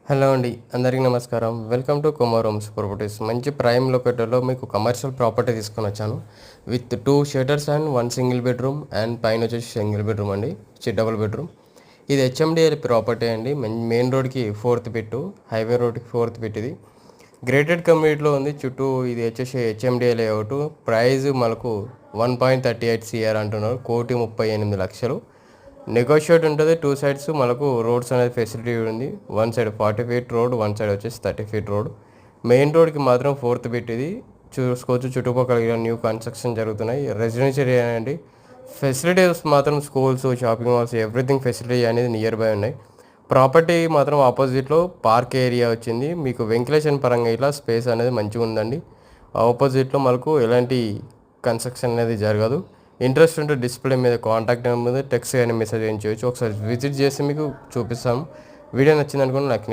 Hello అండి, అందరికీ నమస్కారం. Welcome to Kumar homes properties. మంచి ప్రైమ్ లొకేటర్లో మీకు కమర్షియల్ ప్రాపర్టీ తీసుకొని వచ్చాను. With 2 shutters and 1 single bedroom and పైన వచ్చేసి సింగిల్ బెడ్రూమ్ అండి, డబుల్ బెడ్రూమ్. ఇది హెచ్ఎండిఎల్ ప్రాపర్టీ అండి. మెయిన్ రోడ్కి 4th బిట్, హైవే రోడ్కి 4th బిట్. ఇది గ్రేటెడ్ కమ్యూనిటీలో ఉంది. చుట్టూ ఇది వచ్చేసి హెచ్ఎండిఎల్ లేఅవుట్. ప్రైస్ మనకు 1.38 CR అంటున్నారు. 1,38,00,000. నెగోషియేట్ ఉంటుంది. 2 సైడ్స్ మనకు రోడ్స్ అనేది ఫెసిలిటీ ఉంది. 1 సైడ్ 40 ఫీట్ రోడ్, 1 సైడ్ వచ్చేసి 30 ఫీట్ రోడ్. మెయిన్ రోడ్కి మాత్రం 4th బిట్. ఇది చూసుకోవచ్చు. చుట్టుపక్కల న్యూ కన్స్ట్రక్షన్ జరుగుతున్నాయి. రెసిడెన్షియల్ ఏరియా అండి. ఫెసిలిటీస్ మాత్రం schools, shopping malls, everything facility అనేది నియర్ బై ఉన్నాయి. ప్రాపర్టీ మాత్రం ఆపోజిట్లో పార్క్ ఏరియా వచ్చింది. మీకు వెంటిలేషన్ పరంగా ఇట్లా స్పేస్ అనేది మంచిగా ఉందండి. ఆపోజిట్లో మనకు ఎలాంటి కన్స్ట్రక్షన్ అనేది జరగదు. ఇంట్రెస్ట్ ఉంటే డిస్ప్లే మీద కాంటాక్ట్ నెంబర్ మీద టెక్స్ట్ కానీ మెసేజ్ చేయొచ్చు. ఒకసారి విజిట్ చేసి మీకు చూపిస్తాము. వీడియో నచ్చింది అనుకోండి. నాకు